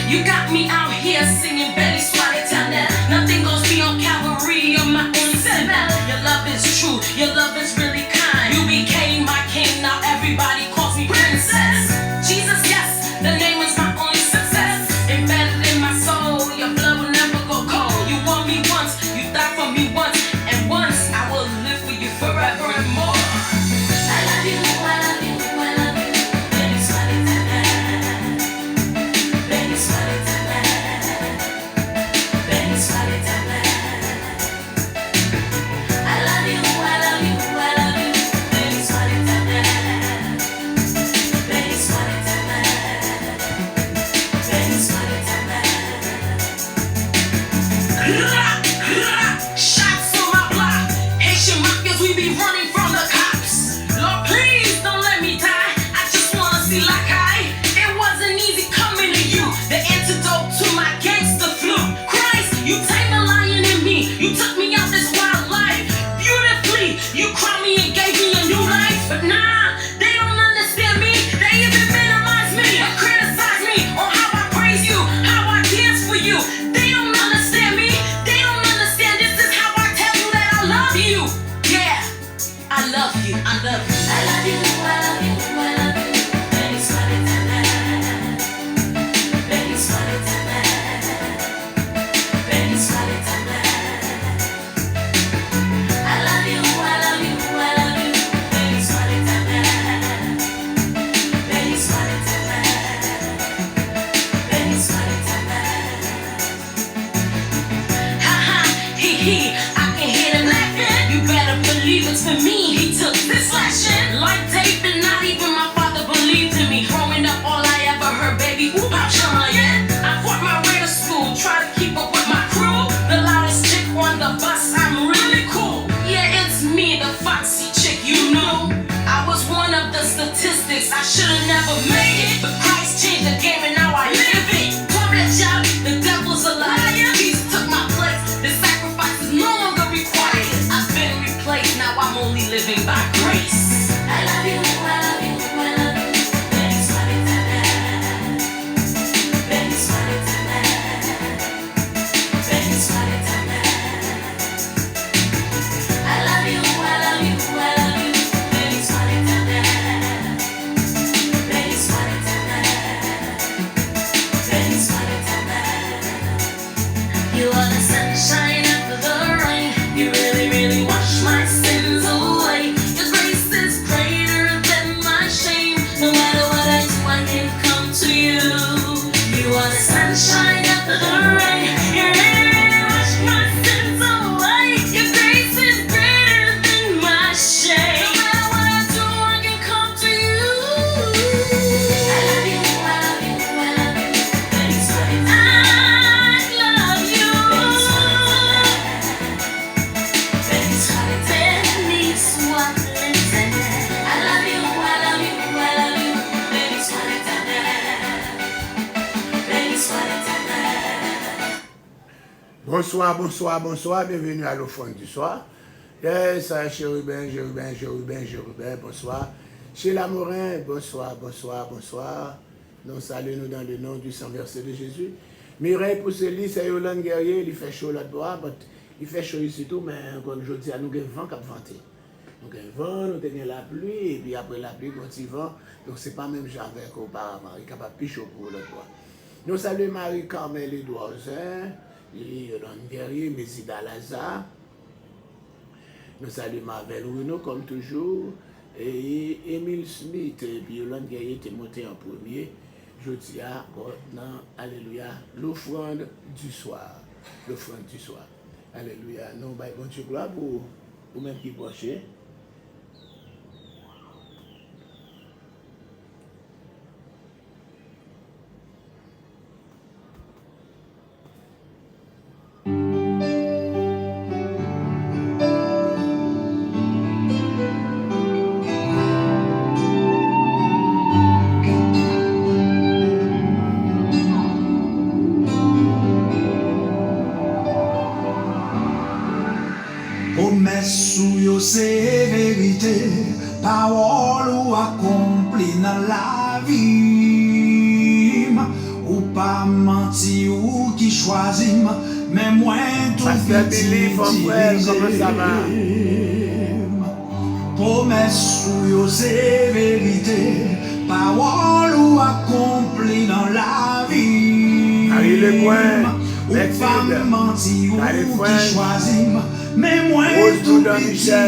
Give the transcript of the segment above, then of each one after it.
You got me out here singing Betty Swatitana. Nothing goes beyond Calvary. You're my only sin. Your love is true. Your love is really kind. You became my king. Now everybody calls me princess. Jesus, yes, the name is my only success. Embedded in my soul. Your blood will never go cold. You want me once. You died for me once. And once I will live for you forever and more. I love you. I love you. I love you. Betty Swatitana. Betty Swatitana. Betty Swatitana. I love you. I love you. I love you. Betty Swatitana. Betty Swatitana. Betty Swatitana. Shots on my block. Haitian mafias, we be running from the cops. Lord, please don't let me die. I just wanna see like it wasn't easy coming to you. The antidote to my gangster flu. Christ, you tamed the lion in me. You took me out this wild life beautifully. You crowned me and gave me a new life. But nah, they don't understand me. They even minimize me and criticize me on how I praise you, how I dance for you. They don't understand me. They don't understand. This is how I tell you that I love you. Yeah, I love you. I love you. I love you. I love you. I love you. Betty Swatitana. Betty Swatitana. Betty Swatitana. I love you. I love you. I love you. Betty Swatitana. Betty Swatitana. Betty Swatitana. Ha ha, he he, I can hear them laughing. You better believe it's for me. He took this lesson. Like David, not even my father believed in me. Growing up, all I ever heard, baby, whoop out your mind. I fought my way to school, try to keep up with my crew. The loudest chick on the bus, I'm really cool. Yeah, it's me, the foxy chick, you know. I was one of the statistics, I should've never made it. But Christ changed the game and now I live it. Talk that job, the devil's a liar. Jesus took my place, the sacrifice is no longer required. I've been replaced, now I'm only living by grace. I love you, I love you, I love you. Betty Swatitana. Betty Swatitana. Betty Swatitana. I love you, I love you, I love you. Betty Swatitana. Betty Swatitana. Betty Swatitana. You are the sunshine after the rain. You really, really wash my sins away. Your grace is greater than my shame. No matter what I do, I can come to you. You are the sunshine after the rain. You really, really wash my sins away. Your grace is greater than my shame. No matter what I do, I can come to you. I love you, I love you, I love you. Betty Swatitana. I love you. Betty Swatitana. Betty Swatitana. I love you, I love you, I love you. Betty Swatitana. Betty Swatitana. Bonsoir, bonsoir, bonsoir, bienvenue à l'offrande du soir. Yes, Chérubin, Chérubin, Chérubin, Chérubin, bonsoir. Sheila Morin, bonsoir, bonsoir, bonsoir. Nous saluons dans le nom du sang versé de Jésus. Mireille Pousseli, c'est Yolande Guerrier, il fait chaud là-bas, il fait chaud ici tout, mais comme je dis, nous avons vent qui a vanté. Nous avons vent, nous avons la pluie, et puis après la pluie, nous avons vent. Donc ce n'est pas même genre qu'auparavant, il est capable de plus chaud pour l'autre bois. Nous saluons Marie-Carmel Edouardin, Yolande Guerrier, Mésida Lazare. Nous saluons Marvel Renault, comme toujours, et Émile Smith, et puis Yolande Guerrier était monté en premier. Je dis à Alléluia, l'offrande du soir. L'offrande du soir. Alléluia. Nous, bon Dieu, gloire pour vous-même qui branchez. accompli dans la vie. Ou pas menti ou qui choisit, mais moi tout Pasteur Billy, mon frère, comment ça va? Promesse ou yo c'est vérité, parole ou accompli dans la vie. Allez le coin, ou pas menti ou qui choisit, mais moi tout utilisé.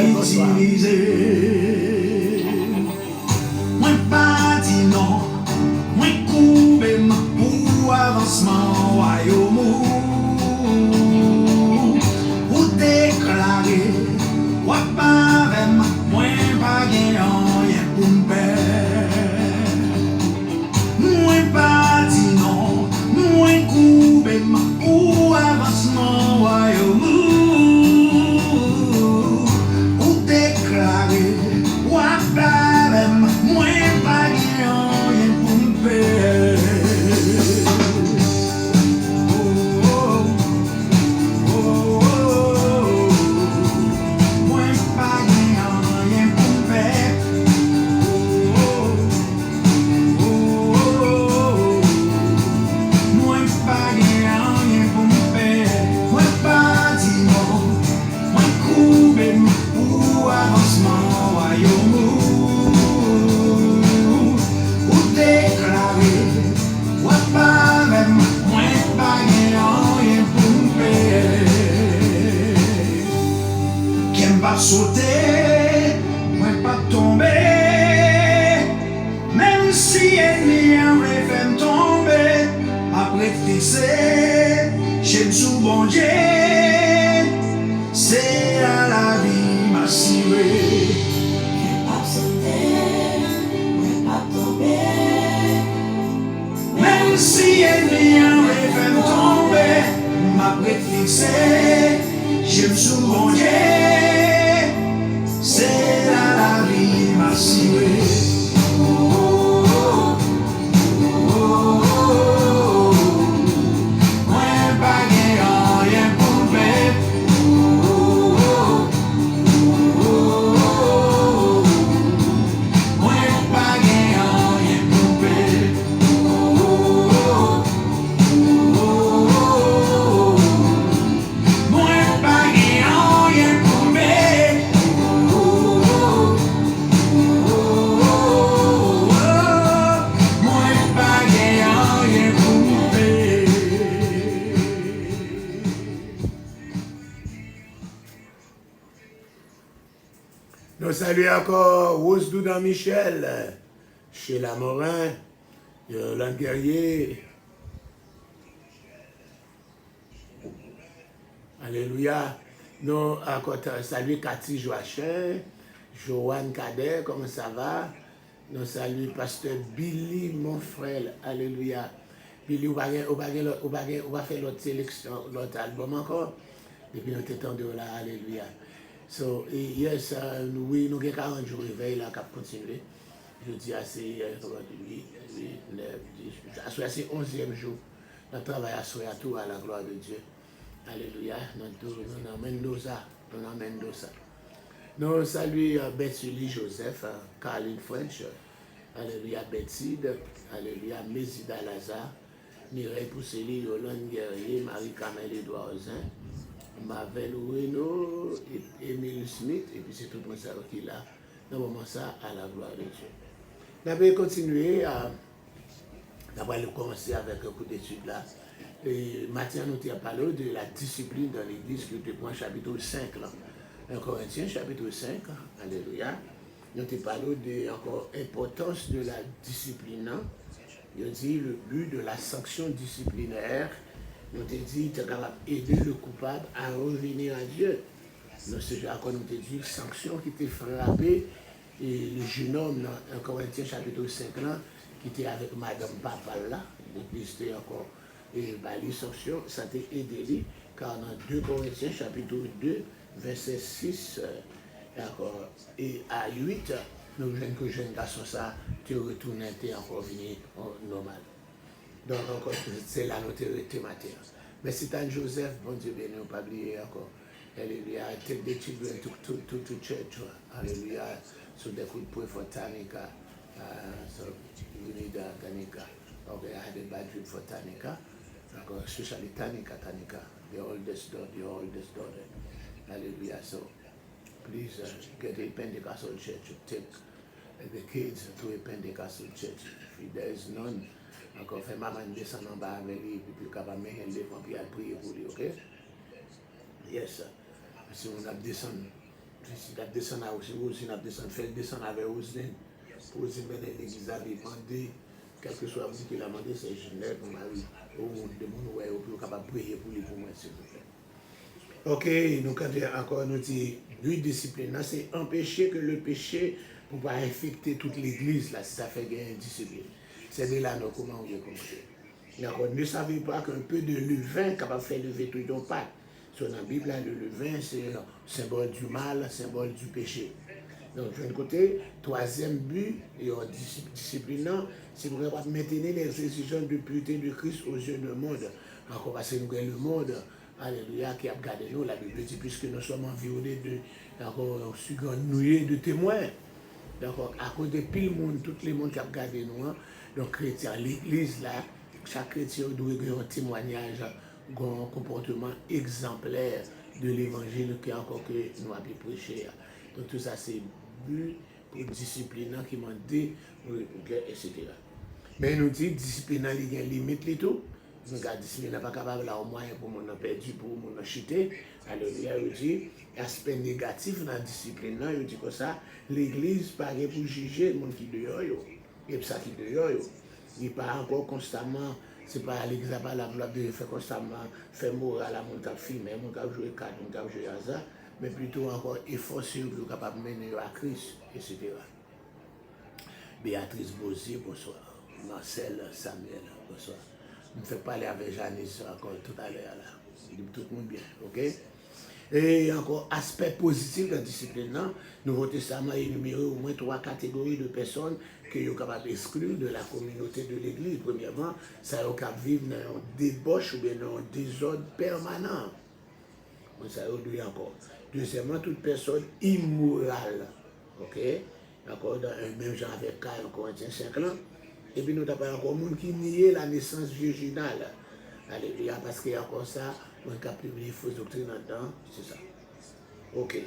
Moi pas dit non, moi coupé pour avancement royaume. Ou déclarer, ou pas même, moi pas gagnant, rien pour me perdre. Moi pas dit non, moi coupé pour avancement royaume. Ou déclarer, ou pas même, moi pas gagnant, rien pour me perdre. Sauter, moi pas tomber, même si ennemi a fait me tomber, après fixer, j'aime sous bon Dieu, c'est à la vie m'assurer. Moi pas sauter, moi pas tomber, même si ennemi a fait me tomber, après fixer, j'aime sous bon Dieu. C'est la vie m'assurer. Moi pas gagnant rien pour faire. Moi pas gagnant rien pour faire. Moi pas gagnant rien pour faire. Nous saluons encore Rose Doudan Michel, Sheila Morin, Yolande Guerrier. Alléluia. Nous saluons Cathy Joachim, Joanne Cadet, comment ça va? Nous saluons Pasteur Billy, mon frère. Alléluia. Billy, on va faire l'autre sélection, l'autre album encore. Depuis notre temps de là, alléluia. So, yes, oui, nous avons 40 jours de réveil là, qui continuer. Je dis c'est 8, 9, 10, c'est 11e jour. Nous travaillons à tout à la gloire de Dieu. Alléluia. Nous amènons ça. Nous saluons Betsy Joseph, Caroline French, alléluia Betsy, alléluia Mézida Lazare, Mireille Pousseli, Yolande Guerrier, Marie-Camille Edouard Ozin, Mavel Renaud, Émile Smith, et puis c'est tout le monde qui est là. Nous avons ça à la gloire de Dieu. Nous allons continuer à commencer avec un coup d'étude là. Et Matthieu nous a parlé de la discipline dans l'église, qui était pour chapitre 5 là. 1 Corinthiens chapitre 5, alléluia. Nous avons parlé de encore l'importance de la discipline. Il dit le but de la sanction disciplinaire. Nous avons dit que tu es capable d'aider le coupable à revenir à Dieu. Nous avons dit sanction qui était frappé et le jeune homme dans 1 Corinthiens chapitre 5 là, qui était avec Madame Papa là, l'église était encore et les sanctions, ça t'a aidé car dans 2 Corinthiens chapitre 2 verset 6 et à 8, nous voulons que jeune garçon ça te retourne et encore venir normal. Donc encore c'est là notre thématique. Mais c'est un Joseph, bon Dieu béni, on pas oublier encore. Alléluia, take the children to church. Alléluia, so they could pray for Tanika. So you need Tanika. Okay, I had a bad dream for Tanika. Especially Tanika, the oldest daughter. Hallelujah. So please get a Pentecostal church. Take the kids to a Pentecostal church. If there is none, encore fait maman descend en bas avec lui, puis capable de mettre devant, puis elle prier pour lui, ok? Yes. Si on a descendu, si on a descendu à Oussine, si on a descendu, fait descendre avec Oussine, pour Oussine venir à l'église, avait demandé, quel que soit vous qui l'a demandé, c'est Genève, mon mari, au monde de mon ouais, au plus capable de prier pour lui, pour moi, s'il vous plaît. Ok, donc encore nous dit, lui discipline, c'est empêcher que le péché pour pas infecter toute l'église, là, si ça fait gagner une discipline. C'est de là nous comment on a commencé. D'accord, ne savez pas qu'un peu de levain capable de faire lever tout ton pâte. Sur la Bible, le levain, c'est symbole du mal, symbole du péché. Donc, d'un côté, troisième but, et en disciplinant, c'est pour maintenir les exigences de pureté de Christ aux yeux du monde. Encore parce que nous avons le monde, alléluia, qui a gardé nous, la Bible dit, puisque nous sommes environnés de témoins. Donc, à cause de pile monde, tout le monde qui a gardé nous, donc chrétien, l'église là, chaque chrétien doit avoir un témoignage, un comportement exemplaire de l'évangile qui encore que nous avons prêché. Donc tout ça c'est but pour disciplinant qui m'a dit, etc. Mais nous dit disciplinant il y a une limite les tout. Donc la discipline n'est pas capable là au moyen pour mon perdu, pour mon chuter. Alléluia, il dit aspect négatif dans la discipline, il dit que ça, l'église paraît pour juger le monde qui dehors, et ça qui dehors. Il pas encore constamment, c'est pas l'église n'a pas la volonté de faire constamment, faire mourir à la monde qui a filmé, monde qui a joué carte, monde qui a joué à ça, mais plutôt encore efforcer pour capable de mener à Christ, etc. Béatrice Bosier, bonsoir. Marcel Samuel, bonsoir. Je me fais parler avec Janice encore tout à l'heure là. Il dit tout le monde bien, ok? Et encore, aspect positif de la discipline, le Nouveau Testament est énuméré au moins 3 catégories de personnes que sont capables d'exclure de la communauté de l'Église. Premièrement, ça est capable de vivre dans un débauche ou bien dans un désordre permanent. Ça est encore. Deuxièmement, toute personne immorale. Ok? Encore dans un même genre avec Caïn en Corinthiens 5 ans. Et puis nous avons encore un monde qui nie la naissance virginale. Alléluia, parce qu'il y a encore ça, on a publié fausse doctrine là-dedans, c'est ça. Ok.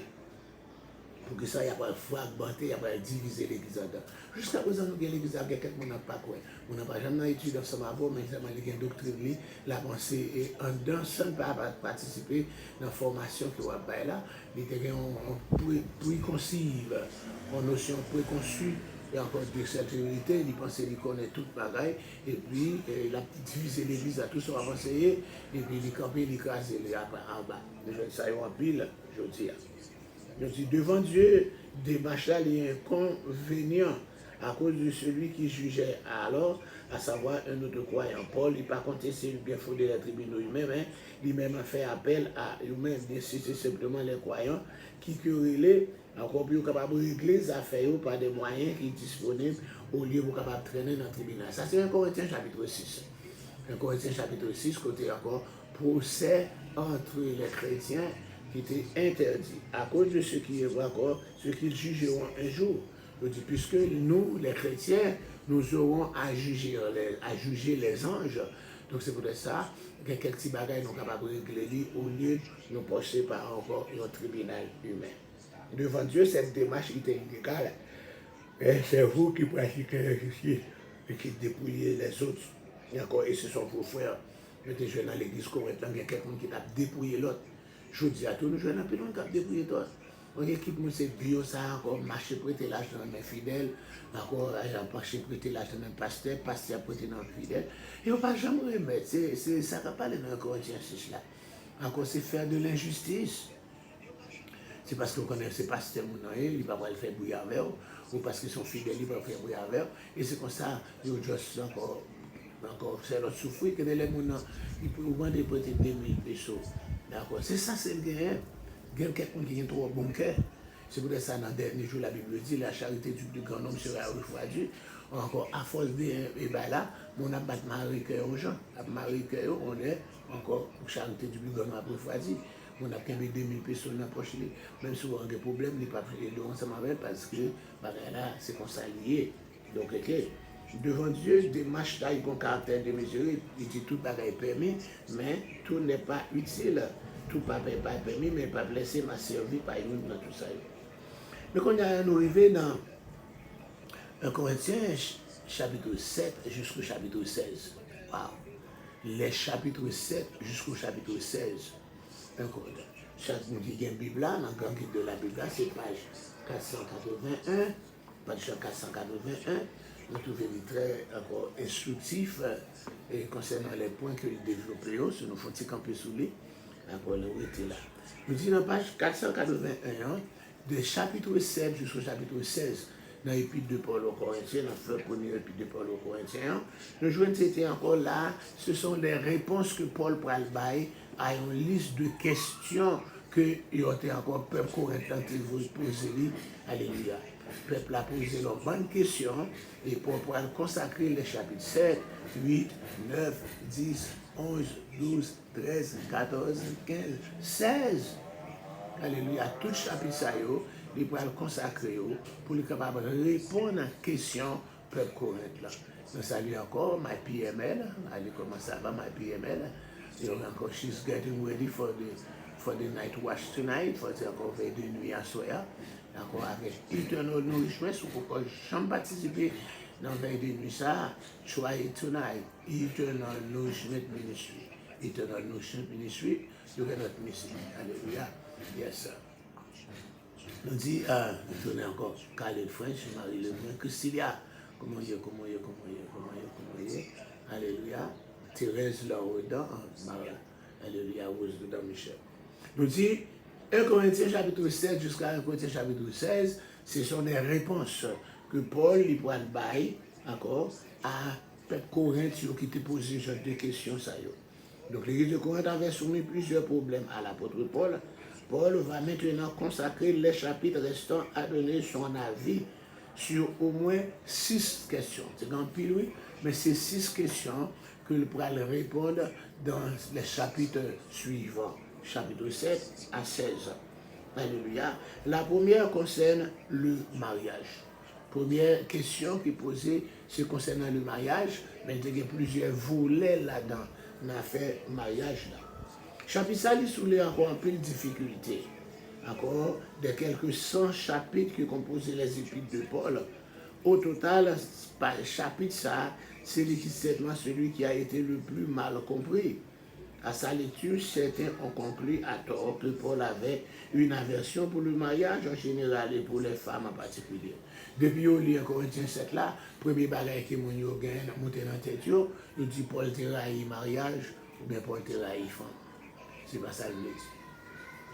Pour que ça, il n'y a pas de fragmenté, il n'y a pas de diviser l'église là-dedans. Jusqu'à présent, nous avons l'église avec quelqu'un qui n'a pas quoi. On n'a pas jamais étudié ensemble avant, mais il y a une doctrine, la pensée, et en dedans, sans pas participer dans la formation qui va faire là, il y a une préconçue, une notion préconçue. Et encore de cette vérité, il pensait qu'il connaît toute bagaille, et puis il a divisé l'église à tout son avancé, et puis il campait, il écrasé les après en bas. Ça y est en pile, je dis. Je dis, devant Dieu, démarche là, il y a un inconvénient à cause de celui qui jugeait alors, à savoir un autre croyant. Paul, il n'a pas compté c'est bien fondé les tribunaux lui-même, hein, lui-même a fait appel à lui-même, c'est simplement les croyants qui querellaient. Encore plus capable de régler les affaires par des moyens qui sont disponibles au lieu de capable trainer dans le tribunal. Ça, c'est un Corinthiens chapitre 6. Un Corinthiens chapitre 6, côté encore procès entre les chrétiens qui était interdit à cause de ce qui est encore, ce qu'ils jugeront un jour. Je dis, puisque nous, les chrétiens, nous aurons à juger les anges. Donc c'est pour ça que quelques petits bagages nous capables de régler au lieu de nous passer par encore un tribunal humain. Devant Dieu, cette démarche était illégale. C'est vous qui pratiquez la justice et qui dépouillez les autres. Et ce sont vos frères. J'étais jeune dans l'église correcte, il y a quelqu'un qui a dépouillé l'autre. Je dis à tous nous jeunes, puis on a dépouillé l'autre. On équipe, c'est bio, ça encore marché prêter l'argent dans mes fidèles, encore marché prêter l'argent dans pasteur prêter dans les fidèles. Et on ne va jamais remettre. Ça ne va pas aller dans le Corinthiens 6 là. Encore, c'est faire de l'injustice. C'est parce qu'on connaît ces pasteurs, ils ne peuvent pas le faire bouillir avec eux, ou parce qu'ils sont fidèles, ils peuvent faire bouillir avec eux. Et c'est comme ça, ils ont juste encore c'est leur souffrir que les gens, ils peuvent vendre des prêter 2000 pesos. D'accord, c'est ça, c'est le gain. Il y a quelqu'un qui a trop bon cœur. C'est pour ça, dans le dernier jour, la Bible dit la charité du plus grand homme sera refroidie. Encore, à force de là, on a battu Marie cœur aux gens. À Marie cœur, on est encore pour charité du plus grand homme refroidie. On a 2000 personnes dans la poche, même si on a des problèmes, il n'y a pas de ensemble avec parce que là, c'est comme ça lié. Donc, ok, devant Dieu, démarche taille qu'on caractère démesuré, il dit tout bagaille permis, mais tout n'est pas utile. Tout pas permis, mais pas blessé, m'a servi par une dans tout ça. Mais quand nous arrivons dans 1 Corinthiens, chapitre 7 jusqu'au chapitre 16. Wow. Les chapitres 7 jusqu'au chapitre 16. Chaque nous dit qu'il y a une Bible là, dans le grand guide de la Bible, c'est page 481, page 481. Nous trouvons très encore instructif concernant les points que nous développons, si nous faisons camper sous lui, encore le était là. Nous disons dans page 481, de chapitre 7 jusqu'au chapitre 16, dans l'épître de Paul aux Corinthiens, dans le premier épître de Paul aux Corinthiens, nous jouons c'était encore là, ce sont les réponses que Paul pral bail à une liste de questions que il a été encore peuple corinthien qui vous poser. Alléluia. Le peuple a posé leurs bonnes questions et Paul pral consacrer les chapitres 7, 8, 9, 10, 11, 12, 13, 14, 15, 16. Alléluia. Tout chapitre ça il va le consacrer pour être capable de répondre à la question peuple Corinthe là. Nous saluons encore ma PML. Allez, comment ça va ma PML? Encore, she's getting ready for the night watch tonight, for the encore veille de nuit à soya. Encore avec Eternal Nourishment, si vous pouvez jamais participer dans la veille de nuit ça, try it tonight. Eternal Nourishment Ministry. Eternal Nourishment Ministry, you cannot miss it. Alléluia. Yes, sir. Nous dit, nous tournons encore Khaled French, Marie Lebrun, Christilia, comment y est, Alléluia. Thérèse Lauredan, Alléluia, Rose de Michel. Nous dit, 1 Corinthiens chapitre 7 jusqu'à 1 Corinthiens chapitre 16, ce sont des réponses que Paul lui prend bail, encore, à peuple Corinthien qui te posé ce genre de questions. Ça y donc l'église de Corinthe avait soumis plusieurs problèmes à l'apôtre Paul. Paul va maintenant consacrer les chapitres restants à donner son avis sur au moins 6 questions. C'est grand pile, oui, mais c'est 6 questions que le pourra répondre dans les chapitres suivants, chapitre 7 à 16. Alléluia. La première concerne le mariage. Première question qui est posée, c'est concernant le mariage, mais il y a plusieurs volets là-dedans, dans l'affaire mariage là. Chapitre ça, il soulève encore un peu de difficulté. Encore de quelques 100 chapitres qui composent les épîtres de Paul. Au total, par chapitre ça, c'est certainement celui qui a été le plus mal compris. À sa lecture, certains ont conclu à tort que Paul avait une aversion pour le mariage en général et pour les femmes en particulier. Depuis au lit en Corinthiens 7 là, premier bagage que mon yo gagne monter dans tête yo, il dit Paul te raille mariage ou bien Paul te raille femme. C'est pas ça le dit.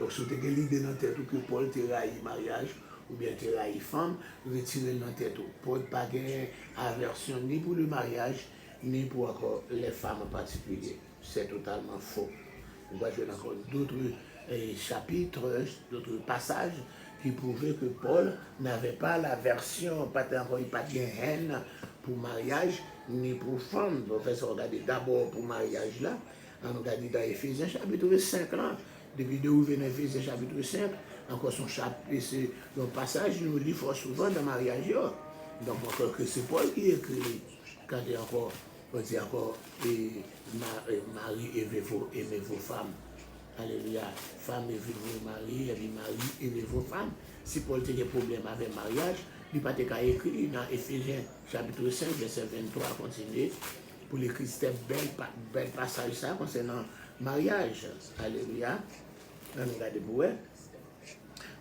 Donc si tu as l'idée dans tête que Paul te raille mariage ou bien te raille femme, retirez dans tête. Paul pas gagner aversion ni pour le mariage ni pour encore les femmes en particulier. C'est totalement faux. On va jouer encore d'autres chapitres, d'autres passages qui prouvaient que Paul n'avait pas la version, pas de haine pour mariage ni pour femme. Donc, on va regarder d'abord pour mariage là. On regarde dans Éphésiens chapitre 5 là. Depuis de ouvrir dans Éphésiens chapitre 5, encore son chapitre, c'est le passage nous lit fort souvent dans le mariage. Donc, encore que c'est Paul qui écrit quand il y a encore. On dit encore, mari aimez vos femmes. Alléluia. Femme aimez vos maris, et puis mari aimez vos femmes. Si Paul a des problèmes avec le mariage, il n'a pas écrit dans Éphésiens chapitre 5, verset 23, continuer, pour l'écrire c'était bel passage ça concernant le mariage. Alléluia. On regarde pour elle.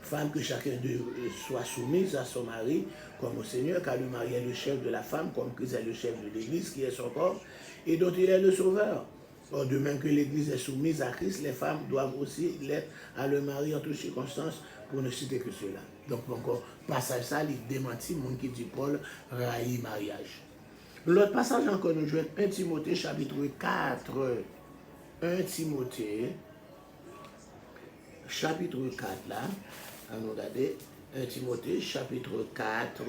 Femme, que chacun d'eux soit soumise à son mari comme au Seigneur, car le mari est le chef de la femme, comme Christ est le chef de l'Église, qui est son corps, et dont il est le sauveur. Or, de même que l'Église est soumise à Christ, les femmes doivent aussi l'être à leur mari en toutes circonstances, pour ne citer que cela. Donc, encore, passage ça, il démentit, mon qui dit Paul, raille mariage. L'autre passage encore, nous jouons 1 Timothée, chapitre 4. 1 Timothée, chapitre 4, là. On regarde 1 Timothée, chapitre 4,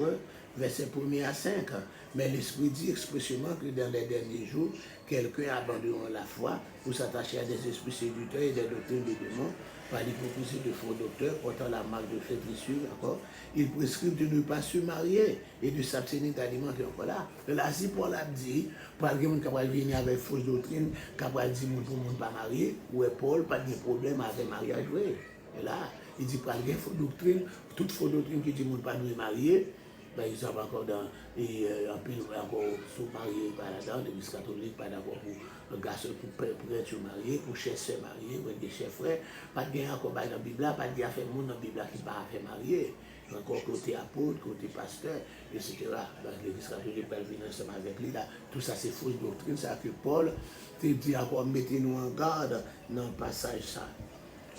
verset 1 à 5. Mais l'Esprit dit expressément que dans les derniers jours, quelqu'un abandonnera la foi pour s'attacher à des esprits séducteurs et des doctrines de démons, par l'hypocrisie de faux docteurs portant la marque de flétrissure, encore. Ils prescrivent de ne pas se marier et de s'abstenir d'aliments qui encore là. Là, si Paul a dit, par exemple, quand il vient avec fausse doctrine, quand il dit pour ne pas marier, ou Paul, pas de problème avec le mariage, oui. Et là, il dit pas de fausse doctrine, toute fausse doctrine qui dit ne pas nous marier, par exemple, encore dans, en plus, encore sous marié par là-dedans, l'église catholique, pas d'accord pour un garçon, pour prêtre marié, pour chef soeur marié, pour des chefs frères, pas de gain encore dans la Bible, pas de gain faire monde dans la Bible qui pas fait marier, encore côté apôtre, côté pasteur, etc. Donc l'église catholique, elle vient ensemble avec lui, là, tout ça c'est fausse doctrine, ça que Paul te dit encore, mettez-nous en garde dans le passage ça.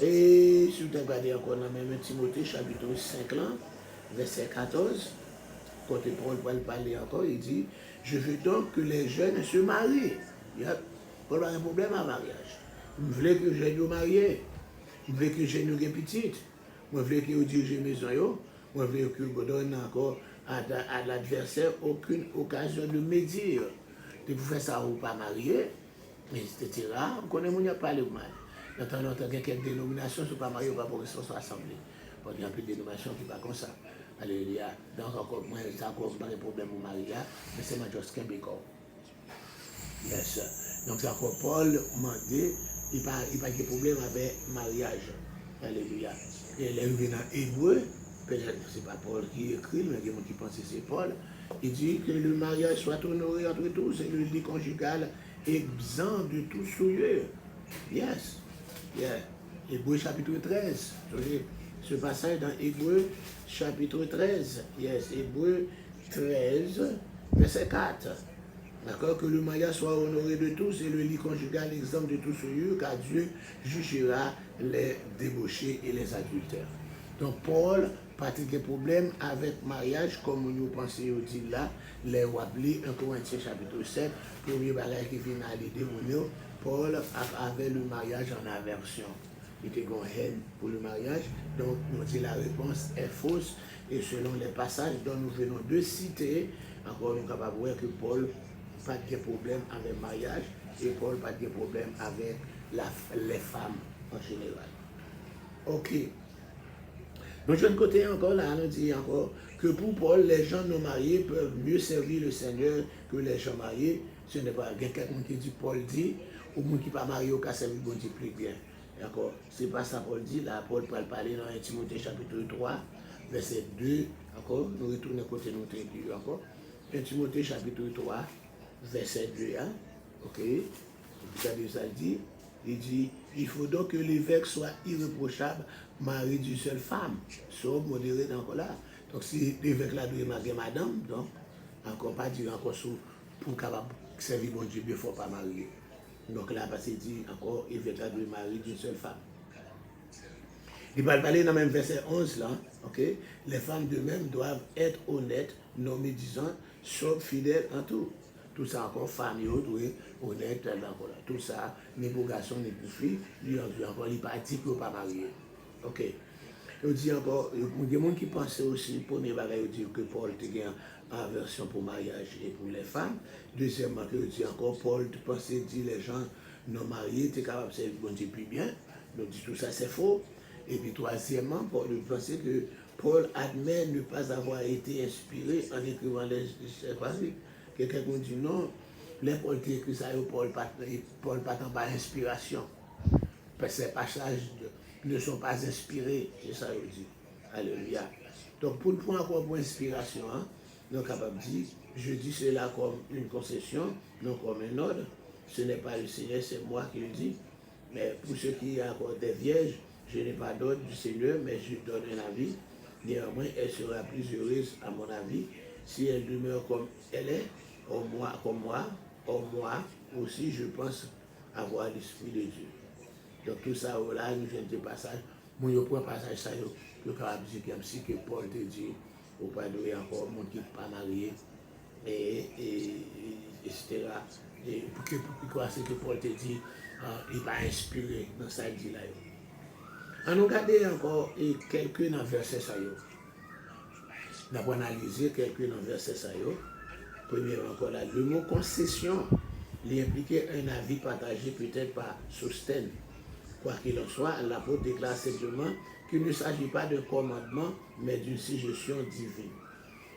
Et si vous regardez encore dans même Timothée, chapitre 5, là, verset 14, quand Paul va parler encore, il dit, je veux donc que les jeunes se marient. Paul a un problème à mariage. Je veux que les jeunes mariés. Je veux que les jeunes soient petites. Je veux que vous dirigez maison. Je veux que vous donnez encore à l'adversaire aucune occasion de médire. De vous faire ça ou pas marier, etc. On connaît mon pas le mal. De temps en temps, il y a quelques dénominations, si vous ne pas marié, on va pour rester sur l'assemblée. Il y a plus de dénominations qui ne sont pas comme ça. Alléluia. Donc, encore, moi, ça encore pas de problème au mariage, mais c'est ma juste qu'un bécor. Yes. Donc, c'est encore Paul m'a dit, il n'y a pas de problème avec le mariage. Alléluia. Et il vient dans Hébreu, peut-être ce n'est pas Paul qui écrit, mais il y a des gens qui pensent que c'est Paul. Il dit que le mariage soit honoré entre tous et le lit conjugal exempt de tout souillure. Yes. Yeah. Hébreu chapitre 13. Ce passage dans Hébreu chapitre 13. Yes, Hébreu 13, verset 4. D'accord, que le mariage soit honoré de tous et le lit conjugal exempt de tout souillure, car Dieu jugera les débauchés et les adultères. Donc Paul, pas de problème avec mariage, comme nous pensons dire là, les rappelés 1 Corinthiens chapitre 7, premier bagage qui vient à l'idée, Paul avait le mariage en aversion. Il était en haine pour le mariage, donc nous dit la réponse est fausse, et selon les passages dont nous venons de citer, encore nous sommes capables de voir que Paul pas de problème avec le mariage, et Paul pas de problème avec les femmes en général. Ok. Donc, de côté encore, là, on dit encore que pour Paul, les gens non mariés peuvent mieux servir le Seigneur que les gens mariés. Ce n'est pas quelqu'un qui dit Paul dit, ou quelqu'un qui n'est pas marié au cas servir bon Dieu plus bien. D'accord? Ce n'est pas ça Paul dit. Là, Paul peut parler dans 1 Timothée chapitre 3, verset 2. Encore, nous retournons côté notre Dieu encore. 1 Timothée chapitre 3, verset 2. Hein? Ok? Ça dit, il dit, il faut donc que l'évêque soit irréprochable, mari d'une seule femme, sobre, modéré, donc là. Donc si l'évêque là doit marier madame, donc encore pas dire encore pour capable servir bon Dieu, il ne faut pas marier. Donc là, parce qu'il dit encore, l'évêque là doit marier d'une seule femme. Il va parler dans le même verset 11 là, ok? Les femmes d'eux-mêmes doivent être honnêtes, non médisantes, sobres, fidèles en tout. Tout ça encore, famille, honnête, tout ça, ni pour garçon, ni pour fille, lui encore, il pas dit qu'il ne pas marier. Ok. Il dit encore, il y a des gens qui pensent aussi, premier bagage, il dit que Paul était en aversion pour mariage et pour les femmes. Deuxièmement, il dit encore, Paul pensait dire les gens non mariés étaient capables de servir bon Dieu plus bien. Donc tout ça c'est faux. Et puis troisièmement, Paul pensait que Paul admet ne pas avoir été inspiré en écrivant les chapitres. Quelqu'un qui dit non, les Paul qui écrit ça, Paul pas par inspiration. Parce que ces passages ne sont pas inspirés, c'est ça qu'il dit. Alléluia. Donc pour le point encore pour inspiration, hein, nous sommes capables de dire, je dis cela comme une concession, non comme un ordre. Ce n'est pas le Seigneur, c'est moi qui le dis. Mais pour ceux qui ont encore des vierges, je n'ai pas d'ordre du Seigneur, mais je donne un avis. Néanmoins, elle sera plus heureuse, à mon avis, si elle demeure comme elle est, comme moi aussi, je pense avoir l'Esprit de Dieu. Donc tout ça, là, nous venons de passage. Moi, je prends passage, ça, je peux dire comme si que Paul te dit, au pas de encore, mon qui n'est pas marié, etc. Et pour c'est que Paul te dit, il n'est pas inspiré dans ça dit là. On nous regarde encore quelques dans verset ça. Nous avons analysé quelques dans verset ça. Premièrement, encore là, le mot concession, il impliquait un avis partagé peut-être par Sosthène. Quoi qu'il en soit, l'apôtre déclare simplement qu'il ne s'agit pas d'un commandement, mais d'une suggestion divine.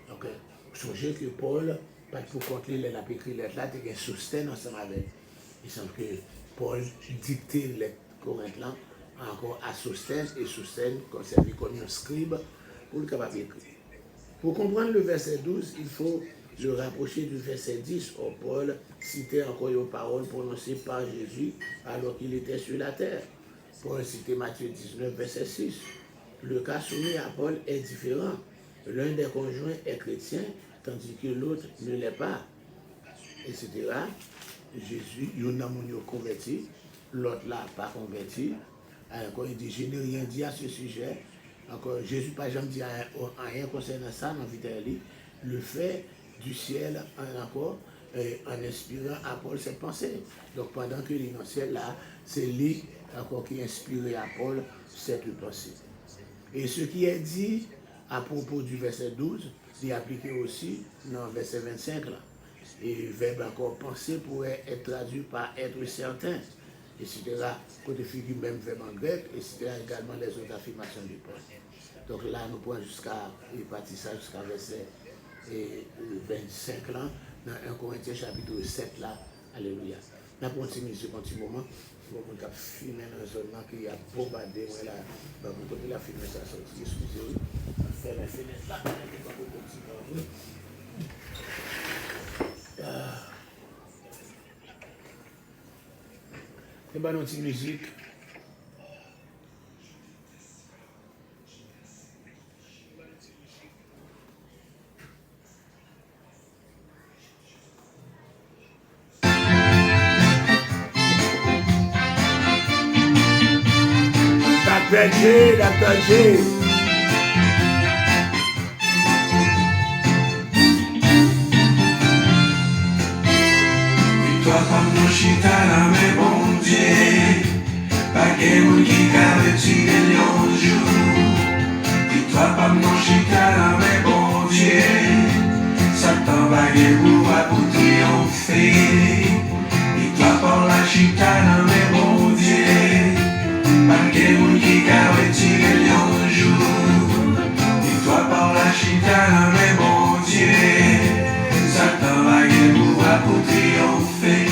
Donc, songez que Paul, pas pour conclure les écrit lettre là, il y a Sosthène ensemble avec. Il semble que Paul dictait les Corinthiens là encore à Sosthène, et Sosthène conservé comme un scribe pour le capable d'écrire. Pour comprendre le verset 12, il faut le rapprocher du verset 10, où Paul citait encore une parole prononcée par Jésus alors qu'il était sur la terre. Paul citait Matthieu 19, verset 6. Le cas soumis à Paul est différent. L'un des conjoints est chrétien, tandis que l'autre ne l'est pas, etc. Jésus, il y en a converti, l'autre là pas converti. Encore il dit, je n'ai rien dit à ce sujet. Encore Jésus pas jamais dit rien concernant ça dans Vitalie. Le fait du ciel encore en inspirant à Paul cette pensée. Donc pendant que il est dans le ciel là, c'est lui encore qui inspirait à Paul cette pensée. Et ce qui est dit à propos du verset 12, est appliqué aussi dans le verset 25 là. Et le verbe encore penser pourrait être traduit par être certain, etc. Côté figure même verbe en grec, etc. Également les autres affirmations du Paul. Donc là, nous prenons jusqu'à verset 25 là, dans 1 Corinthiens chapitre 7 là. Alléluia. Nous continuons ce petit moment. Nous avons filmé dans un zone qui a bombardé. Moi là, pour côté la filmer ça sorti. Excusez-moi. Faire la fenêtre là. C'est pas notre musique. Dr. J. Victoire par mon chita là, mais bon Dieu, pas qu'il moun qui carre tu lion jour. Victoire par mon chita là, mais bon Dieu, Satan va pouvoir pour triompher. Victoire par la chita là, mais bon Dieu, pas qu'il moun qui carre tu lion jour. Victoire par la chita là, mais bon Dieu, Satan va pouvoir pour triompher.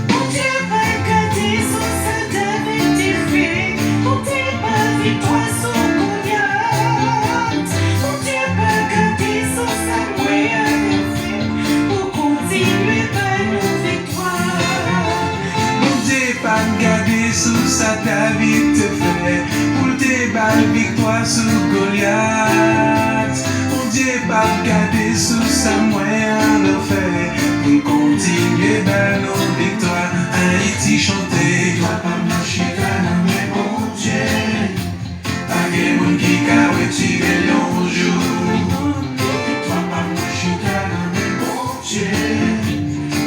Mon Dieu, pas gâté sur sa table défait. Mon Dieu, pas victoire sur Goliath. Mon Dieu, pas gâté sur sa moyenne pour continuer par nos victoires. Mon Dieu, pas gâté sous sa David te fait pour te battre victoire sur Goliath. Mon Dieu, pas gâté sous sa moyenne de fait pour continuer par nos victoires. Haïti chanter, toi pas marcher dans mes bon Dieu. Pas de monde qui a retiré l'on jour. Toi pas marcher dans mes bon Dieu.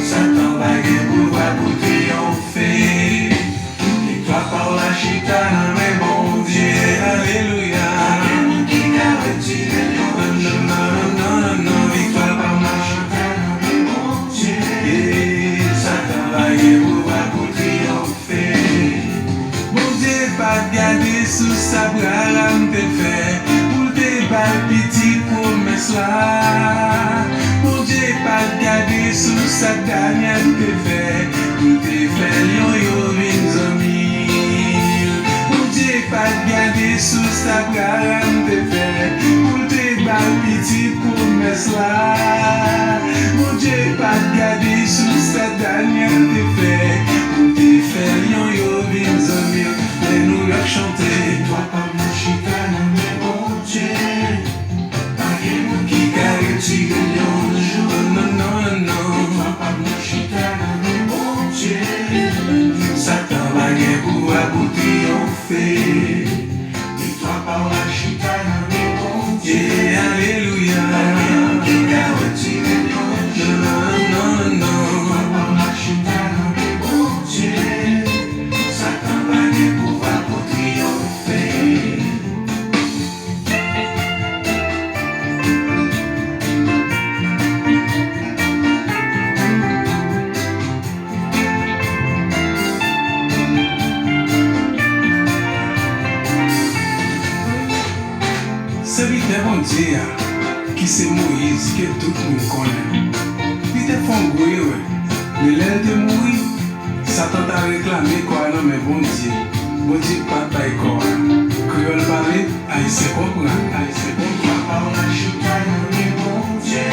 Satan va pouvoir pour triompher. Victoire par la chita dans mes bon Dieu. Alléluia. Pas de monde qui a retiré l'on jour. Non, victoire par la chita dans mes bon Dieu. Satan va pouvoir pour triompher. Mon Dieu, pas garder sous sa bras te fait pour te battre petit promesse là. Mon Dieu, pas garder sous sa dernière te fait pour te faire lion yo vins amis. Mon Dieu, pas garder sous sa bras te fait pour te battre petit promesse là. Mon Dieu, pas garder sous sa dernière te fait pour te faire lion yo vins amis. Et nous leur chanter, toi pas mon chita dans mes bon Dieu. Pas de monde qui carre tu lion jour. Non. Toi pas mon chita dans mes bon Dieu. Satan va pouvoir pour triompher. Victoire par la chita dans mes bon Dieu. Alléluia. Pas de monde qui carre tu lion jour. Non. Toi par la chita dans mes bon C'est lui qui bon Dieu, qui c'est Moïse, que tout le monde connaît. Il te font gouiller, ouais. Mais l'aile de mourir, Satan t'a réclamé quoi, non, mais bon Dieu. Bon Dieu, pas taille quoi. Créole parler, haïtien comprend, haïtien comprend. On a chuté, on est bon Dieu.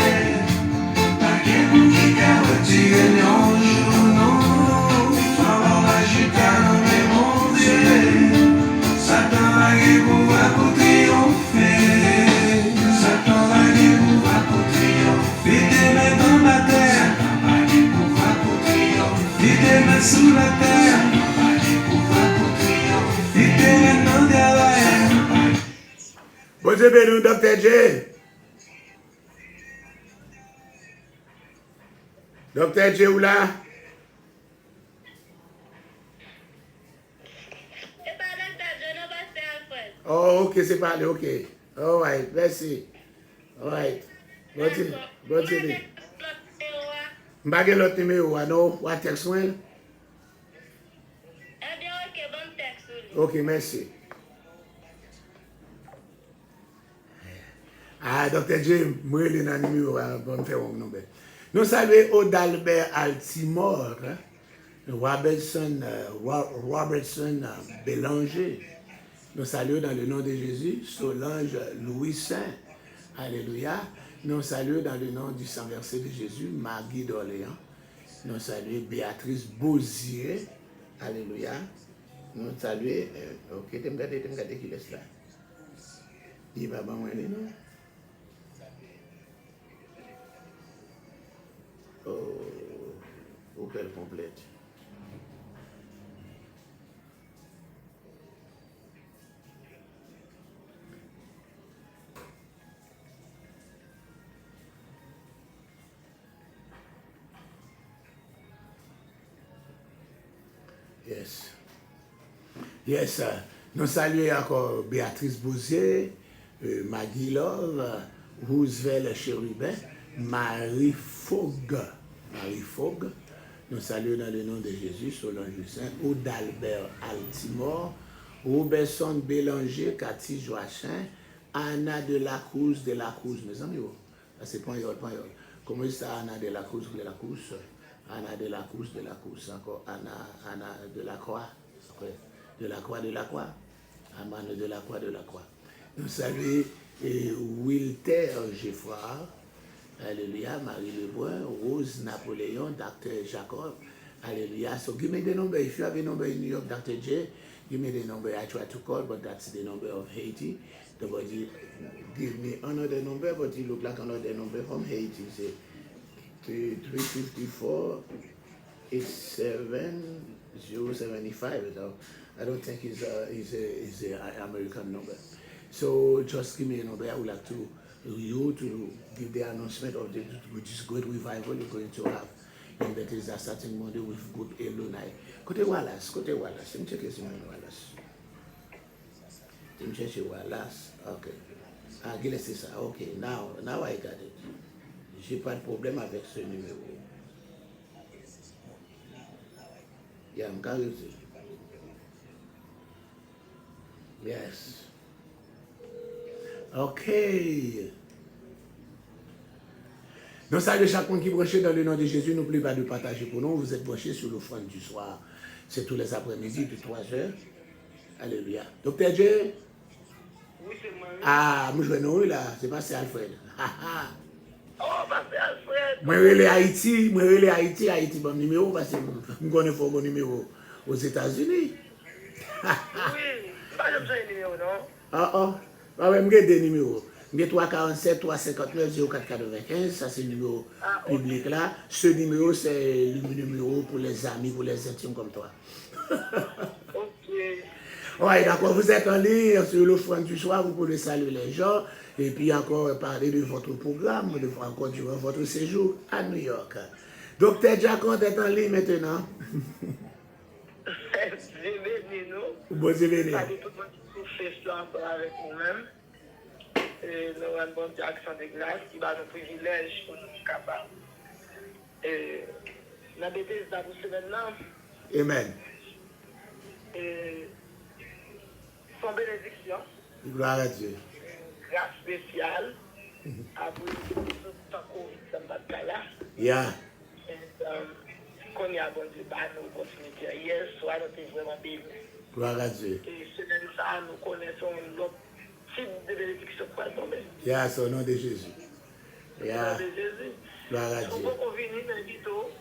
Pas qu'un bout qui t'a retiré, non, non. On a chuté, on est bon Dieu. Satan va pouvoir pour triompher. Satan va pouvoir pour triompher. Il te met dans la terre. Satan va pouvoir pour triompher. Il te met sous la terre. Satan va pouvoir pour triompher. Il te met dans derrière. Bon Dieu béni, Dr. J. Dr. J ou là? C'est pas Dr. John, on va se faire Alfred. Oh, ok, c'est parlé, ok. All right, merci. All right. Bon Dieu, bon Dieu béni. M'bagé l'autre numéro, non? Ou à texte, ouais? Eh bien, ok, bon texte. Ok, merci. Ah, Dr. J, moi, il est dans le numéro, pour me faire un nom. Nous saluons Odalbert Altimore, hein? Robertson Bélanger. Nous saluons dans le nom de Jésus Solange Louis Saint. Alléluia. Nous saluons dans le nom du sang versé de Jésus Maggie d'Orléans. Nous saluons Béatrice Beauzier. Alléluia. Nous saluons. Ok, tu me regardes qui laisse là. Il va pas aller, non? Oh, quelle complète. Yes. Yes, nous saluons encore Béatrice Bouzier, Maggie Love, Roosevelt Chérubin, Marie Fogg. Marie Fogg. Nous saluons dans le nom de Jésus, Solange Saint, Odalbert Altimore, Robertson Bélanger, Cathy Joachim, Anna de la Cruz, mes amis. C'est pas yol. Comment ça, Anna de la Cruz, Anna de la Cruz, encore Anna de la Croix, de la Croix, Anna de la Croix. Nous saluons Wilter Geffroy, alléluia, Marie Lebrun, Rose Napoléon, Dr. Jacob, alléluia. So give me the number. If you have a number in New York, Dr. J, give me the number. I try to call, but that's the number of Haiti. The body give me another number, but it look like another number from Haiti. Say 354 87075. So I don't think it's a American number. So just give me a number. I would like to give the announcement of this great revival you're going to have. And that is starting Monday with good alumni. Côté Wallace. I'm checking Wallace. Okay. Ah, c'est ça. Okay. Now I got it. J'ai pas de problème avec ce numéro. Yeah, I'm carrying it. Yes. Ok. Nous saluons chacun qui est branché dans le nom de Jésus. N'oubliez pas de partager pour nous. Vous êtes branchés sur l'offrande du soir. C'est tous les après-midi de 3h. Alléluia. Dr. J? Oui, c'est moi. Ah, moi je vais là. C'est passé Alfred. Oh, Pasteur Alfred. Moi relais Haïti. Haïti, bon numéro parce que je connais fort bon numéro aux États-Unis. Oui, pas de besoin de numéro, non? Ah, ouais, je des numéros. J'ai 347 359 0495, ça c'est le numéro public là. Ce numéro, c'est le numéro pour les amis, pour les intimes comme toi. Ok. Ouais, d'accord, vous êtes en ligne sur l'offrande du soir, vous pouvez saluer les gens et puis encore parler de votre programme, encore durant votre séjour à New York. Docteur Jacob est en ligne maintenant. J'ai béni, nous. Bon, c'est béni. Pas de tout le monde qui fait ça encore avec nous-mêmes. Et nous avons un bon action de grâce qui va nous privilège pour nous capables. Et la bêtise dans vous maintenant. Amen. Et son bénédiction. Gloire à Dieu. grâce spéciale après tout temps Covid dans notre cas là. Yeah. Qu'on y a bon Dieu, bah, nous opportunités. Hier soir, nous sommes vraiment bénis. Gloire à Dieu. Et semaine ça, nous connaissons l'autre type de bénédiction qui va tomber. Yeah, au nom de Jésus. Au Yeah. nom de Jésus. Gloire à Si Dieu. on peut venir dans le bito,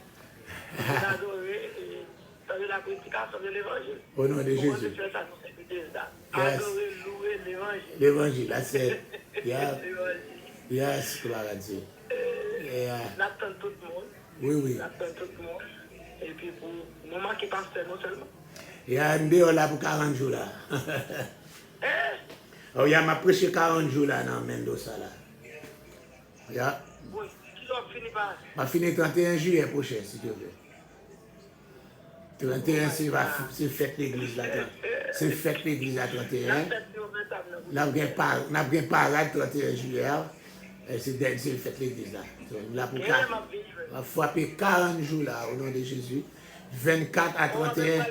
adorer et la prédication de l'évangile. Au nom de Comment Jésus. tu fais ça pour cette ça? Yes. Adorer, louer l'évangile. L'évangile, là c'est. Yeah. L'évangile. Yes, gloire à Dieu. Yeah. N'attend tout le monde. Oui, oui. N'attend tout le monde. Et puis pour le moment qui passe, non seulement. Yeah, on là pour 40 jours là. Oh, yeah, m'a prêché 40 jours là dans Mendoza là. Yeah. Oui, qui doit finir par. Ma fini 31 juillet prochain, si tu veux. 31, c'est fête l'église là. C'est fête l'église à 31. Nous avons une parade 31 juillet. C'est fête l'église là. Nous avons frappé 40 jours là au nom de Jésus. 24 à 31.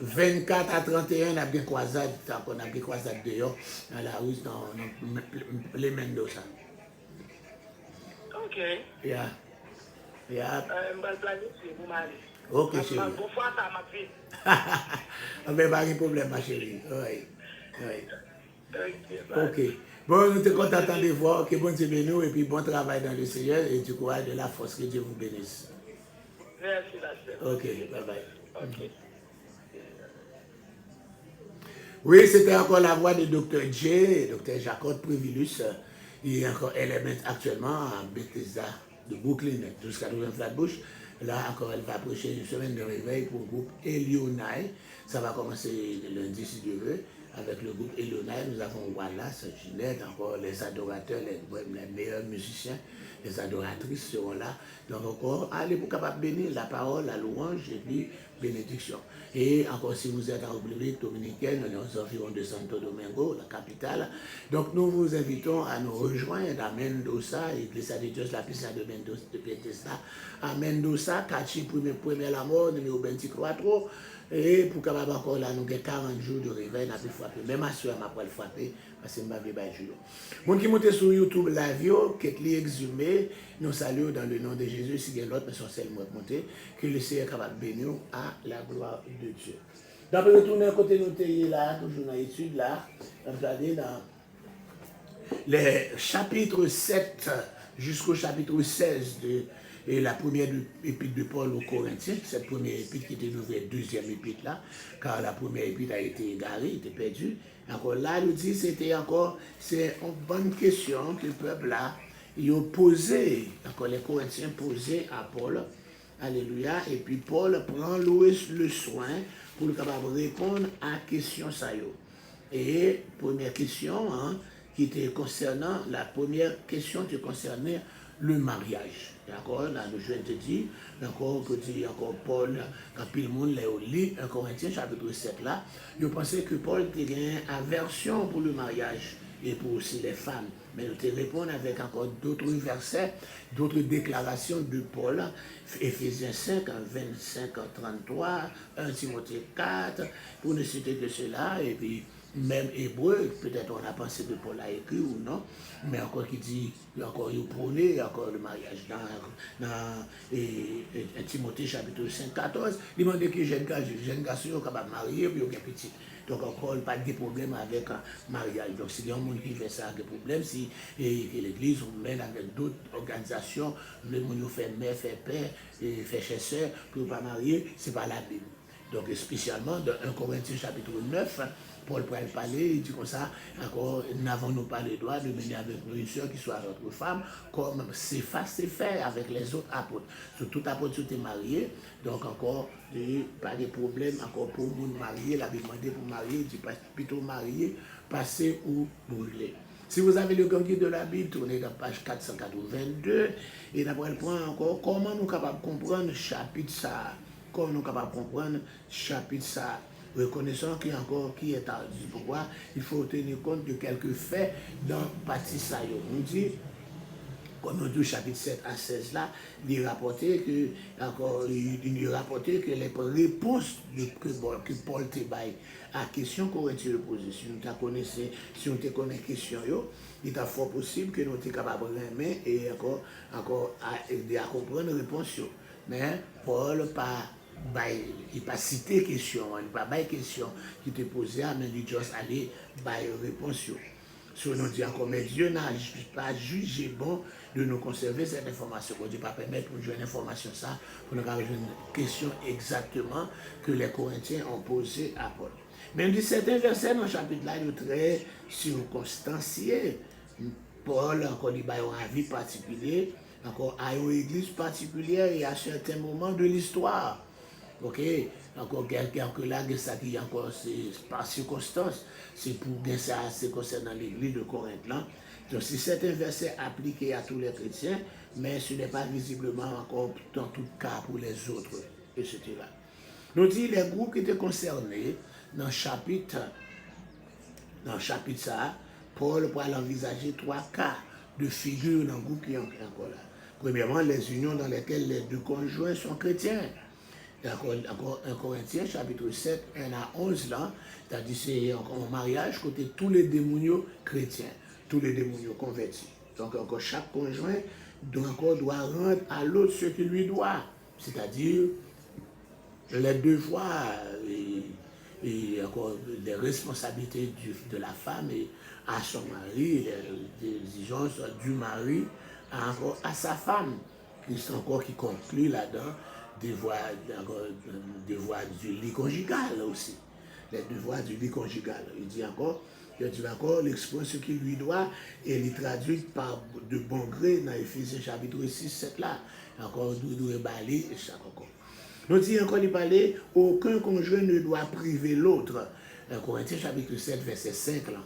24 à 31, on a bien croisade, on a bien croisade dehors, dans la rue, dans les Mendoza. Ok. Yeah. Yeah. Je vais planifier pour m'aller. Ok, chérie. Bon fois, ça m'a fait. On n'a pas de problème, ma chérie. Oui. Oui. Ok. Ok. Bon, nous sommes contents de voir. Que bon Dieu bénisse et puis bon travail dans le Seigneur et du courage de la force. Que Dieu vous bénisse. Merci, la sœur. Ok, bye bye. Ok. Oui, c'était encore la voix de Dr. J, Dr. Jacob Privilus. Il est encore élément actuellement à Bethesda de Brooklyn jusqu'à Flatbush. Là encore, elle va prêcher une semaine de réveil pour le groupe Elionai. Ça va commencer lundi si Dieu veut. Avec le groupe Elionai, nous avons Wallace, Ginette, encore les adorateurs, les meilleurs musiciens, les adoratrices seront là. Donc encore, allez pour capable bénir la parole, la louange et puis bénédiction. Et encore si vous êtes en République dominicaine, on est aux environs de Santo Domingo, la capitale. Donc nous vous invitons à nous rejoindre à Mendoza, Église de Dieu, la piscine de Mendoza, de Bethesda, à Mendoza, Kachi, premier la mort, numéro 23. Et pour capable encore là, nous avons 40 jours de réveil, nous avons frappé. Même ma soeur m'a pas frappé, parce que je m'avais pas joué. Mon qui monte sur YouTube la vidéo, qui est exhumé, nous saluons dans le nom de Jésus, si il y a l'autre personne seulement monter, que le Seigneur est capable de bénir à la gloire de Dieu. Donc, retourner à côté de nous, là, toujours dans l'étude, là, regardez dans les chapitres 7 jusqu'au chapitre 16 de et la première épître de Paul aux Corinthiens, cette première épître qui était nouvelle deuxième épître là, car la première épître a été égarée, était perdue. Encore là, nous dit c'est une bonne question que le peuple là, il a posé, encore les Corinthiens posaient à Paul, alléluia, et puis Paul prend le soin pour le capable répondre à la question ça yo. Et première question, hein, qui était concernant, la première question qui concernait le mariage. D'accord, là, nous je te dis, encore, que dit encore Paul, quand tout le monde l'a lu, 1 Corinthiens chapitre 7 là, je pensais que Paul avait une aversion pour le mariage et pour aussi les femmes. Mais je te réponds avec encore d'autres versets, d'autres déclarations de Paul, Éphésiens 5, 25, 33, 1 Timothée 4, pour ne citer que cela, et puis même hébreu, peut-être on a pensé que Paul a écrit ou non, mais encore qui dit, encore il prônait encore le mariage dans Timothée chapitre 5, 14, il demande que jeune garçon est capable de marier puis il y a petit. Donc encore pas de problème avec le mariage. Donc si il y a un monde qui fait ça, des problèmes, si l'église ou même avec d'autres organisations, le monde fait mère, fait père, fait chasseur pour ne pas marier, c'est pas la Bible. Donc spécialement dans 1 Corinthiens chapitre 9, Paul pourrait parler, il dit comme ça, encore, n'avons-nous pas le droit de mener avec nous une soeur qui soit notre femme, comme c'est fait avec les autres apôtres. Sur tout apôtre qui est marié, donc encore, pas de problème, encore pour vous marier, la Bible demandé pour marier, il dit plutôt marier, passer ou brûler. Si vous avez le grand guide de la Bible, tournez dans page 482, et d'après le point encore, comment nous sommes capables de comprendre chapitre ça, comment nous sommes capables de comprendre chapitre ça, reconnaissant qu'il y a encore qui est tardu. Pourquoi il faut tenir compte de quelques faits dans partie ça. On dit comme on dit au chapitre 7 à 16 là, il rapportait que, encore, il rapportait que les réponses que Paul te baille à la question qu'on tu posée, si nous te connaissons question, il est fort possible que nous sommes capables de remettre et encore aider à comprendre la réponse. Mais Paul il pas cité question, il pas baille question qui te posait, mais il juste aller baille réponse. Si on dit encore, mais Dieu n'a pas jugé bon de nous conserver cette information. Dieu ne pas permettre pour nous jouer une information ça, pour nous avoir une question exactement que les Corinthiens ont posée à Paul. Même dit certains versets dans le chapitre là, ils sont très circonstanciés. Paul, encore, il a un avis particulier, encore, à une église particulière et à certains moments de l'histoire. Ok, encore quelqu'un que là, ça qui encore c'est par circonstance, c'est pour bien ça, c'est concernant l'église de Corinthe là. Donc c'est certains versets appliqués à tous les chrétiens, mais ce n'est pas visiblement encore dans tout cas pour les autres, etc. Nous dit les groupes qui étaient concernés dans le chapitre ça, Paul pourrait envisager 3 cas de figure dans le groupe qui est encore là. Premièrement, les unions dans lesquelles les deux conjoints sont chrétiens. Encore 1 Corinthiens, chapitre 7, 1 à 11, là, c'est-à-dire c'est encore un mariage côté tous les démoniaux chrétiens, tous les démoniaux convertis. Donc encore chaque conjoint doit rendre à l'autre ce qu'il lui doit, c'est-à-dire les devoirs et encore les responsabilités de la femme et à son mari, les exigences du mari à sa femme, qui sont encore qui conclut là-dedans. Devoirs du lit conjugal aussi. Les devoirs du lit conjugal. Il dit encore l'expose ce qu'il lui doit et il traduit par de bon gré dans Éphésiens chapitre 6, 7 là. Encore doit balayer et chaque encore. Nous dit encore il parlait, aucun conjoint ne doit priver l'autre. Corinthiens chapitre 7, verset 5 là.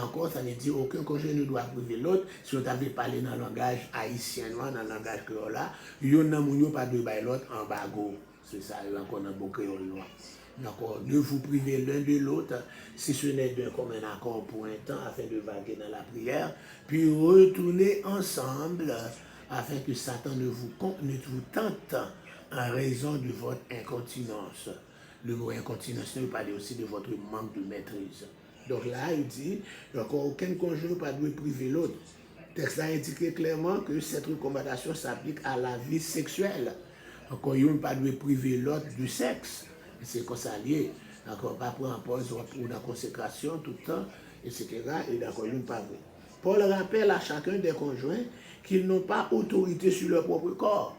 Encore, ça veut dire aucun conjoint ne doit priver l'autre. Si on t'avait parlé dans le langage haïtien, dans le langage créole là, il n'y a pas de bail l'autre en bagot. C'est ça, il y a encore dans le bon créole noir. D'accord, ne vous privez l'un de l'autre, si ce n'est d'un commun accord pour un temps, afin de vaguer dans la prière, puis retournez ensemble, afin que Satan ne vous tente en raison de votre incontinence. Le mot incontinence nous parle aussi de votre manque de maîtrise. Donc là, il dit, encore aucun conjoint ne doit priver l'autre. Le texte a indiqué clairement que cette recommandation s'applique à la vie sexuelle. Encore, il ne doit pas priver l'autre du sexe. C'est comme ça lié. Encore, pas pour en pause ou dans la consécration tout le temps, etc. Et d'accord, il ne pas vrai. Paul rappelle à chacun des conjoints qu'ils n'ont pas autorité sur leur propre corps.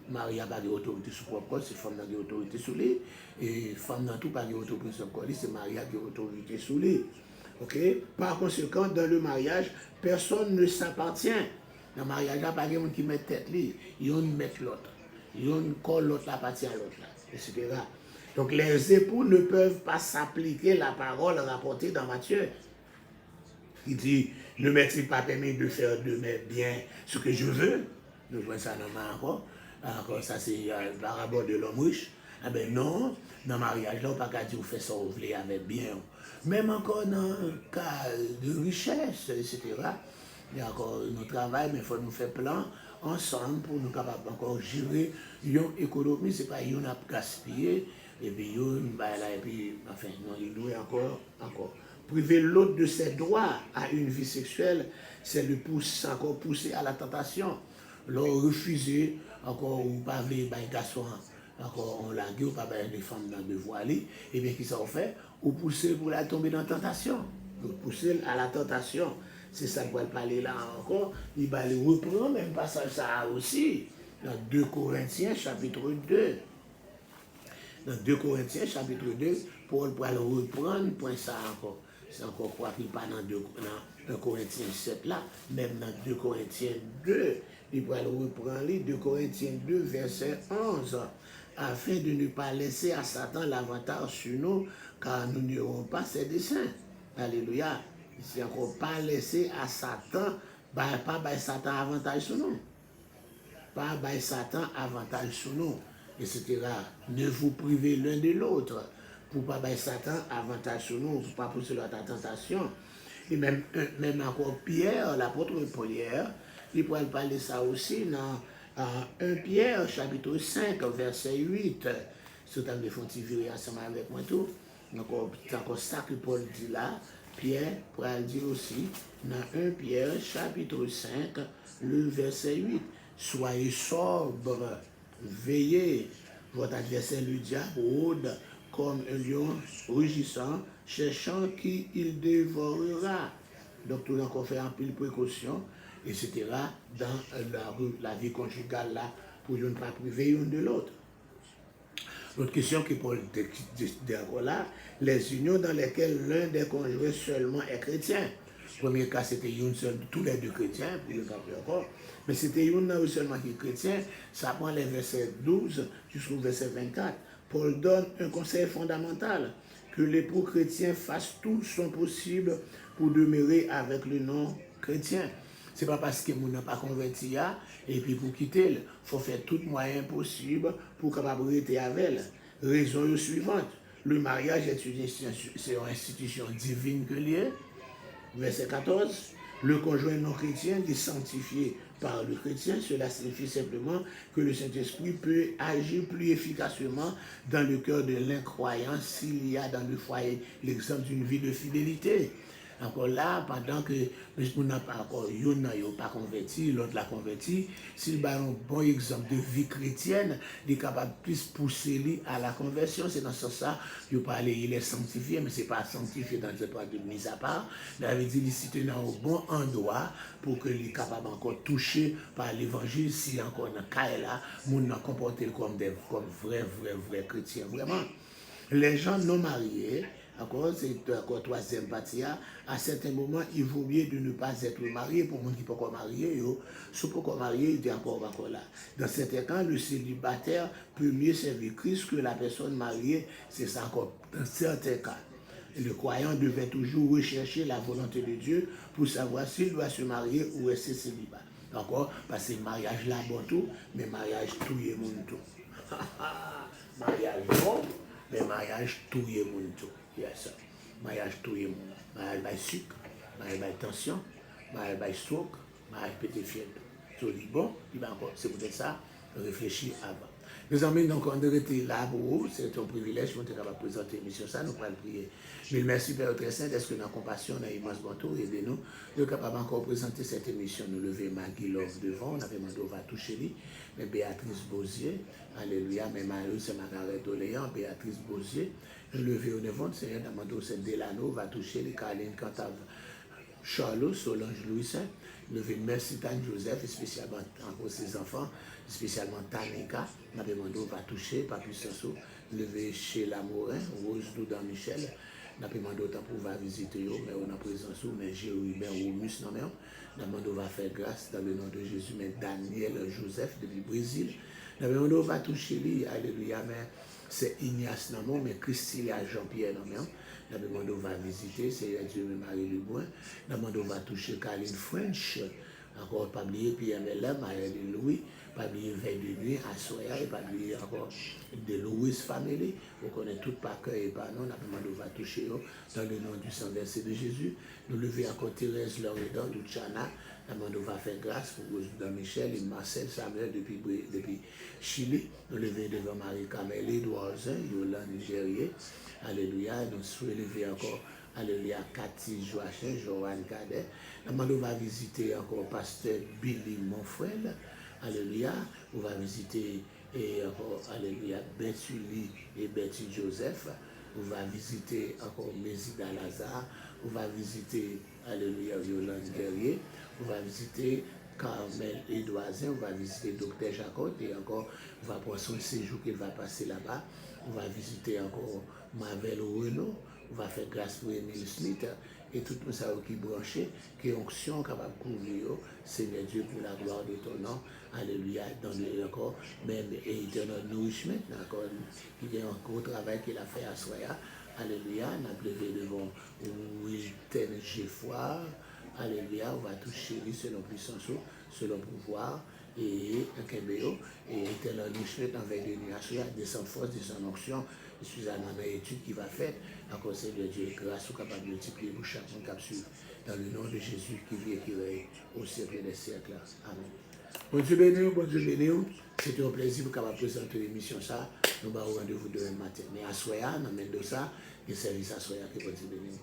Marie n'a pas d'autorité sur son propre corps, c'est femme qui a autorité sur lui. Et femme n'a tout pas d'autorité sur son corps, c'est Marie qui a autorité sur lui. Okay? Par conséquent, dans le mariage, personne ne s'appartient. Dans le mariage, il n'y a pas de gens qui mettent tête, ils mettent l'autre. Ils collent l'autre appartient à l'autre, etc. Donc les époux ne peuvent pas s'appliquer la parole rapportée dans Matthieu. Il dit, ne m'est-il pas permis de faire de mes biens ce que je veux? Nous voyons ça dans le encore. Encore ça c'est la parabole de l'homme riche. Ah ben non, dans le mariage, là, on ne peut pas dire vous faites ça, vous voulez avec bien. Même encore dans le cas de richesse, etc. Il y a encore notre travail, mais il faut nous faire plan ensemble pour nous capables encore gérer une économie, ce n'est pas une à gaspiller, et puis enfin, non, il doit encore. Priver l'autre de ses droits à une vie sexuelle, c'est le pousser à la tentation. Leur refuser, encore, ou pas les garçons, encore, on l'a dit, ou pas les femmes dans le voiler, et bien, qui ça fait? Ou pousser pour la tomber dans la tentation. Donc, pousser à la tentation. C'est ça qu'on va parler là encore. Il va le reprendre, même passage ça aussi, dans 2 Corinthiens, chapitre 2. Dans 2 Corinthiens, chapitre 2, Paul va le reprendre, point ça encore. C'est encore quoi qu'il parle dans 1 Corinthiens 7 là, même dans 2 Corinthiens 2, il va le reprendre, 2 Corinthiens 2, verset 11, afin de ne pas laisser à Satan l'avantage sur nous, car nous n'aurons pas ses desseins. Alléluia. C'est encore pas laisser à Satan, pas Satan avantage sur nous. Pas Satan avantage sur nous, etc. Ne vous privez l'un de l'autre. Pour pas Satan avantage sur nous, pour pas pousser la tentation. Et même encore Pierre, l'apôtre Pierre, il pourrait parler ça aussi dans 1 Pierre, chapitre 5, verset 8. Si vous avez fait virer ensemble avec moi tout, c'est encore ça que Paul dit là. Pierre pourrait le dire aussi dans 1 Pierre, chapitre 5, le verset 8. Soyez sobres, veillez. Votre adversaire, le diable, rôde comme un lion rugissant, cherchant qui il dévorera. Donc, tout encore fait un pile précaution, etc. dans la vie conjugale là, pour ne pas priver l'un de l'autre. L'autre question que Paul dit encore là, les unions dans lesquelles l'un des conjoints seulement est chrétien. Premier cas, c'était une seule, tous les deux chrétiens, puis le cas plus encore. Mais c'était une seulement qui est chrétien. Ça prend les versets 12 jusqu'au verset 24. Paul donne un conseil fondamental, que l'époux chrétien fasse tout son possible pour demeurer avec le non-chrétien. Ce n'est pas parce que nous n'avons pas converti et puis pour quitter, il faut faire tout moyen possible pour capable rester avec elle. Raison suivante, le mariage est une institution divine que liée. Verset 14, le conjoint non chrétien est sanctifié par le chrétien. Cela signifie simplement que le Saint-Esprit peut agir plus efficacement dans le cœur de l'incroyant s'il y a dans le foyer l'exemple d'une vie de fidélité. Encore là, pendant que on n'a pas encore, il n'a pas converti, l'autre l'a converti, s'il a un bon exemple de vie chrétienne, il est capable de plus pousser lui à la conversion. C'est dans ce sens-là, il est sanctifié, mais ce n'est pas sanctifié dans le point de mise à part. Il avait dit qu'il était dans un bon endroit pour qu'il soit capable encore toucher par l'évangile, si encore dans le cas là, on n'a comporté comme vrais chrétiens, vraiment. Les gens non mariés, c'est encore troisième partie, à certains moments, il vaut mieux de ne pas être marié. Pour les gens qui ne sont pas mariés, si vous ne pas marié, il est encore là. Dans certains cas, le célibataire peut mieux servir Christ que la personne mariée, c'est ça encore dans certains cas. Le croyant devait toujours rechercher la volonté de Dieu pour savoir s'il doit se marier ou rester célibataire. D'accord? Parce que le mariage là, bon tout, mais le mariage tout est mon tout. Mariage bon, mais le mariage tout est mon tout. Yes. Mariage tout est mon. Mariage by sucre, mariage by tension, mariage by stroke, mariage pété fièvre. C'est bon, il va encore. C'est peut-être ça, réfléchir avant. Mes amis, donc on devrait être là pour vous. C'est un privilège pour être capable de présenter l'émission. Ça, nous pourrons prier. Mais merci, Père très saint, est-ce que dans la compassion, dans l'immense bontour, aidez-nous de capable encore présenter cette émission. Nous lever Maggie Love devant, on a demandé, on va toucher lui. Mais Béatrice Beauzier, alléluia, mais Marie, c'est Margaret Doléan, Béatrice Beauzier, nous lever au devant, Seigneur, demandé, c'est Delano, va toucher les Caroline Cantave, Charlot, Solange Louis-Saint, lever merci Tane Joseph, et spécialement encore ses enfants, spécialement Tanika, on a demandé, on va toucher, Papi Sassou, lever Sheila Morin, Rose Doudan Michel, on a demandé autant pour va visiter, mais on a présence, mais Jéruben Romus, non mais on a demandé, on va faire grâce dans le nom de Jésus, mais Daniel Joseph depuis le Brésil, on a demandé, on va toucher lui, alléluia, mais c'est Ignace, non mais Christilia Jean-Pierre, non mais on a demandé, on va visiter, c'est Dieu, Marie Leboin, on a demandé, on va toucher Caroline French, encore pas oublier Pierre Mellem, Marie Louis, pas oublier Veille de Nuit, à Soya, et pas oublier encore de Louis Family, on connaît tout par cœur et par nom, on a demandé, on va toucher dans le nom du sang versé de Jésus, nous lever encore Thérèse Loredon, du Tchana, on va faire grâce pour Rose Michel et Marcel Samuel depuis Chili, nous lever devant Marie-Camille, Edouard Yolande Nigérier, alléluia, nous soulever encore, alléluia, Cathy Joachim, Joanne Cadet, on va visiter encore Pasteur Billy Monfrel, alléluia, on va visiter et encore, alléluia, Betty et Betty Joseph, on va visiter encore Mésida Lazare, on va visiter, alléluia, Yolande Guerrier, on va visiter Carmel Edouazin, on va visiter Dr Jacob et encore, on va prendre son séjour qu'il va passer là-bas, on va visiter encore Marvel Renault, on va faire grâce pour Emile Smith et tout ça qui est branché, qui est onction capable de couvrir, Seigneur Dieu, pour la gloire de ton nom, alléluia, dans le encore, même éternel nourrissement, encore, qui est un gros travail qu'il a fait à Soya, alléluia, on a levé devant Wilton Geffroy, alléluia, on va toucher lui selon puissance, selon pouvoir, et un kembéo, et tel nous souhaite en veille de nuit à soir, descend force, descend onction, je suis à une étude qui va faire, à conseil de Dieu, grâce ou capable de multiplier pour chaque monde capsule, dans le nom de Jésus qui vit et qui règne au siècle des siècles. Amen. Bon Dieu béni, bon Dieu béni. C'était un plaisir pour capable présenter l'émission ça. Nous allons rendez-vous demain matin. Mais à soir, nous amènons ça, et service à soir que bon Dieu béni.